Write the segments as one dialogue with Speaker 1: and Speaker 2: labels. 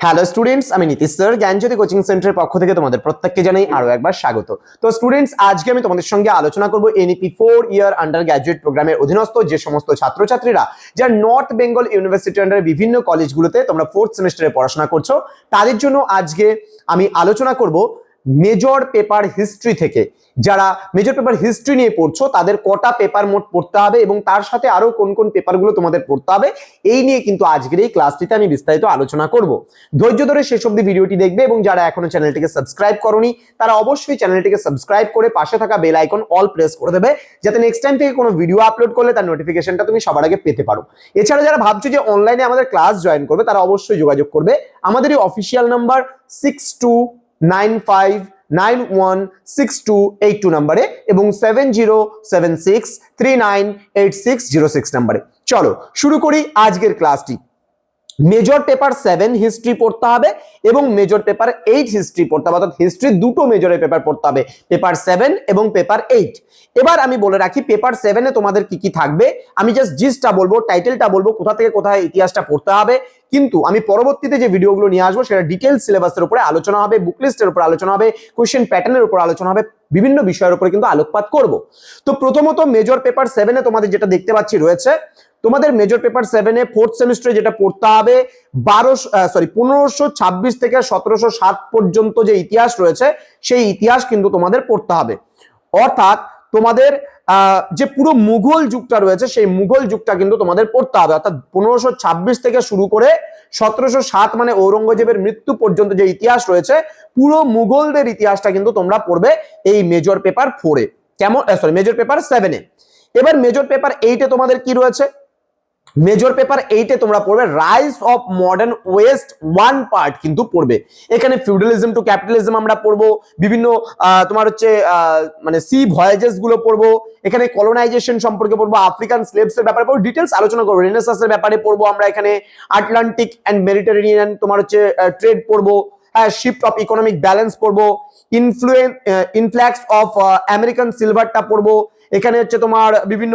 Speaker 1: Hello students, আমি Nitish sir জ্ঞানজ্যোতি coaching সেন্টারের পক্ষ থেকে তোমাদের প্রত্যেককে জানাই আরো একবার স্বাগত। তো স্টুডেন্টস, আজকে আমি তোমাদের সঙ্গে আলোচনা করব এনইপি 4 ইয়ার আন্ডার গ্র্যাজুয়েট প্রোগ্রামের অধীনস্থ যে সমস্ত ছাত্রছাত্রীরা যারা নর্থ বেঙ্গল ইউনিভার্সিটি আন্ডারে বিভিন্ন কলেজগুলোতে তোমরা 4th সেমিস্টারে পড়াশোনা করছো, তাদের জন্য আজকে আমি আলোচনা করব মেজর পেপার হিস্ট্রি থেকে। যারা মেজর পেপার হিস্ট্রি নিয়ে পড়ছো তাদের কটা পেপার মোট পড়তে হবে এবং তার সাথে আরো কোন কোন পেপারগুলো তোমাদের পড়তে হবে, এই নিয়ে কিন্তু আজকের এই ক্লাসটিতে আমি বিস্তারিত আলোচনা করব। ধৈর্য ধরে শেষ অবধি ভিডিওটি দেখবে এবং যারা এখনো চ্যানেলটিকে সাবস্ক্রাইব করোনি তারা অবশ্যই চ্যানেলটিকে সাবস্ক্রাইব করে পাশে থাকা বেল আইকন অল প্রেস করে দেবে, যাতে নেক্সট টাইম থেকে কোনো ভিডিও আপলোড করলে তার নোটিফিকেশনটা তুমি সবার আগে পেতে পারো। এছাড়া যারা ভাবছো যে অনলাইনে আমাদের ক্লাস জয়েন করবে তারা অবশ্যই যোগাযোগ করবে আমাদের এই অফিসিয়াল নাম্বার 6295916282 নম্বরে এবং 7076398606 নম্বরে। চলো শুরু করি আজকের ক্লাসটি। মেজর পেপার 7 হিস্ট্রি পড়তে হবে এবং মেজর পেপার 8 হিস্ট্রি পড়তে হবে, অর্থাৎ হিস্ট্রি দুটো মেজরের পেপার পড়তে হবে, পেপার 7 এবং পেপার 8। এবার আমি বলে রাখি পেপার 7 এ তোমাদের কি কি থাকবে, আমি জাস্ট জিস্টটা বলবো, টাইটেলটা বলবো, কোথা থেকে কোথায় ইতিহাসটা পড়তে হবে, কিন্তু আমি পরবর্তীতে যে ভিডিওগুলো নিয়ে আসবো সেটা ডিটেইল সিলেবাসের উপরে আলোচনা হবে, বুক লিস্টের উপর আলোচনা হবে, কোশ্চেন প্যাটার্নের উপর আলোচনা হবে, বিভিন্ন বিষয়ের উপরে কিন্তু আলোকপাত করব। তো প্রথমত মেজর পেপার 7 এ তোমাদের যেটা দেখতে পাচ্ছি রয়েছে, তোমাদের মেজর পেপার 7 এ 4th সেমিস্টারে যেটা পড়তে হবে 1526 থেকে 1707 পর্যন্ত যে ইতিহাস রয়েছে সেই ইতিহাস কিন্তু তোমাদের পড়তে হবে। অর্থাৎ তোমাদের যে পুরো মুঘল যুগটা রয়েছে সেই মুঘল যুগটা কিন্তু তোমাদের পড়তে হবে, অর্থাৎ 1526 থেকে শুরু করে 1707 মানে ঔরঙ্গজেবের মৃত্যু পর্যন্ত যে ইতিহাস রয়েছে পুরো মুঘলদের ইতিহাসটা কিন্তু তোমরা পড়বে এই মেজর পেপার 4 এ, কেমন মেজর পেপার 7 এ। এবার মেজর পেপার 8 এ তোমাদের কি রয়েছে, মেজর পেপার 8 এ তোমরা পড়বে rise of modern West one part কিন্তু পড়বে। এখানে ফিউডালিজম টু ক্যাপিটালিজম আমরা পড়বো, বিভিন্ন তোমার হচ্ছে মানে সি ভয়েজেস গুলো পড়বো, এখানে কলোনাইজেশন সম্পর্কে পড়বো, আফ্রিকান স্লেভস এর ব্যাপারে পড়বো, ডিটেইলস আলোচনা করবো, রেনেসাঁসের ব্যাপারে পড়বো আমরা, এখানে আটলান্টিক এন্ড মেডিটেরেনিয়ান তোমার হচ্ছে ট্রেড পড়বো, শিফট অফ ইকোনমিক ব্যালেন্স পড়বো, ইনফ্ল্যাক্স অফ আমেরিকান সিলভারটা পড়বো, এখানে হচ্ছে তোমার বিভিন্ন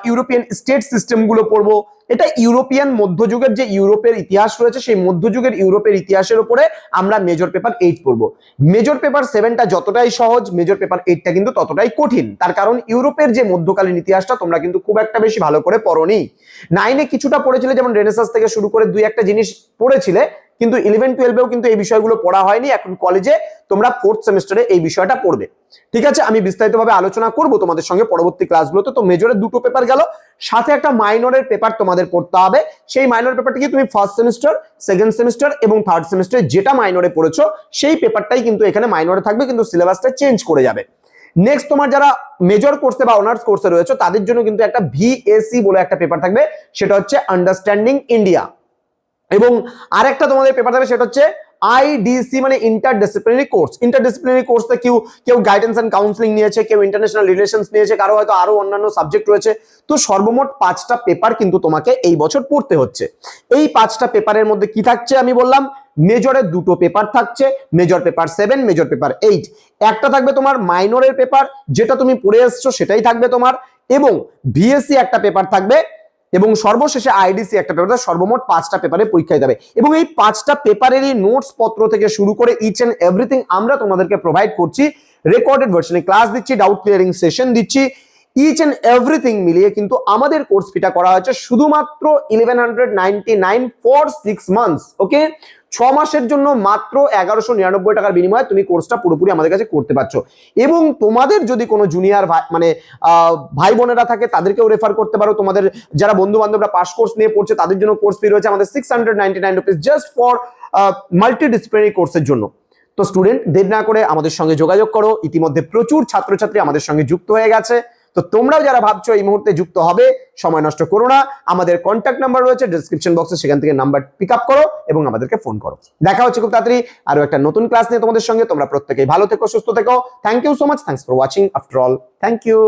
Speaker 1: ইউরোপিয়ান স্টেট সিস্টেম গুলো পড়বো। এটা ইউরোপিয়ান মধ্যযুগের যে ইউরোপের ইতিহাস রয়েছে সেই মধ্যযুগের ইউরোপের ইতিহাসের উপরে আমরা মেজর পেপার 8 পড়বো। মেজর পেপার 7টা যতটাই সহজ, মেজর পেপার 8টা কিন্তু ততটাই কঠিন, তার কারণ ইউরোপের যে মধ্যকালীন ইতিহাসটা তোমরা কিন্তু খুব একটা বেশি ভালো করে পড়োনি। 9 এ কিছুটা পড়েছিলে, যেমন রেনেসাঁস থেকে শুরু করে দুই একটা জিনিস পড়েছিলে, কিন্তু 11-12 কিন্তু এই বিষয়গুলো পড়া হয়নি। এখন কলেজে তোমরা 4th সেমিস্টারে এই বিষয়টা পড়বে, ঠিক আছে? আমি বিস্তারিতভাবে আলোচনা করব তোমাদের সঙ্গে পরবর্তী ক্লাসগুলোতে। তো মেজরের দুটো পেপার গেল, সাথে একটা মাইনরের পেপার তোমাদের পড়তে হবে। সেই মাইনর পেপারটা কি তুমি ফার্স্ট সেমিস্টার, সেকেন্ড সেমিস্টার এবং থার্ড সেমিস্টারে যেটা মাইনরে পড়েছো সেই পেপারটাই কিন্তু এখানে মাইনরে থাকবে, কিন্তু সিলেবাসটা চেঞ্জ করে যাবে। নেক্সট তোমার যারা মেজর কোর্সে বা অনার্স কোর্সে রয়েছে তাদের জন্য কিন্তু একটা ভিএসি বলে একটা পেপার থাকবে, সেটা হচ্ছে আন্ডারস্ট্যান্ডিং ইন্ডিয়া। এবং আরেকটা তোমাদের পেপার থাকবে সেটা হচ্ছে আইডিসি মানে ইন্টারডিসিপ্লিনারি কোর্স। ইন্টারডিসিপ্লিনারি কোর্সে কেউ গাইডেন্স এন্ড কাউন্সিলিং নিয়েছে, কেউ ইন্টারন্যাশনাল রিলেশনস নিয়েছে, কারো হয়তো আরো অন্যান্য সাবজেক্ট রয়েছে। তো সর্বমোট 5টা পেপার কিন্তু তোমাকে এই বছর পড়তে হচ্ছে। এই 5টা পেপারের মধ্যে কি থাকছে আমি বললাম, মেজরের দুটো পেপার থাকছে, মেজর পেপার 7, মেজর পেপার 8। একটা থাকবে তোমার মাইনরের পেপার, যেটা তুমি পড়ে এসছো সেটাই থাকবে তোমার, এবং ভিএসসি একটা পেপার থাকবে, এবং সর্বশেষে আইডিসি একটা পেপার। সর্বমোট 5টা পেপারে পরীক্ষা দিতে হবে এবং এই 5টা পেপারেরই নোটস পত্র থেকে শুরু করে ইচ এন্ড এভরিথিং আমরা তোমাদেরকে প্রোভাইড করছি। রেকর্ডেড ভার্সনে ক্লাস দিচ্ছি, ডাউট ক্লিয়ারিং সেশন দিচ্ছি, ইচ এন্ড এভরিথিং মিলিয়ে কিন্তু আমাদের কোর্স ফিটা করা হয়েছে শুধুমাত্র 1199 ফর 6 মান্থস। ওকে, 6 মাসের জন্য মাত্র 1199 টাকার বিনিময়ে তুমি কোর্সটা পুরোপুরি আমাদের কাছে করতে পারছো। এবং তোমাদের যদি কোনো জুনিয়র মানে ভাই বোনেরা থাকে তাদেরকেও রেফার করতে পারো। তোমাদের যারা বন্ধু বান্ধবরা পাস কোর্স নিয়ে পড়ছে তাদের জন্য কোর্স ফি রয়েছে আমাদের 699 রুপিস জাস্ট ফর মাল্টিডিসিপ্লিনারি কোর্সের জন্য। তো স্টুডেন্ট, দেরি না করে আমাদের সঙ্গে যোগাযোগ করো। ইতিমধ্যে প্রচুর ছাত্রছাত্রী আমাদের সঙ্গে যুক্ত হয়ে গেছে। তো তোমরাও যারা ভাবছো এই মুহূর্তে যুক্ত হবে, সময় নষ্ট করো না, আমাদের কন্ট্যাক্ট নাম্বার রয়েছে ডেসক্রিপশন বক্সে, সেখান থেকে নাম্বার পিক আপ করো এবং আমাদেরকে ফোন করো। দেখা হচ্ছে খুব তাড়াতাড়ি আরো একটা নতুন ক্লাস নিয়ে তোমাদের সঙ্গে। তোমরা প্রত্যেকেই ভালো থেকো, সুস্থ থেকো। Thank you so much, thanks for watching after all, thank you.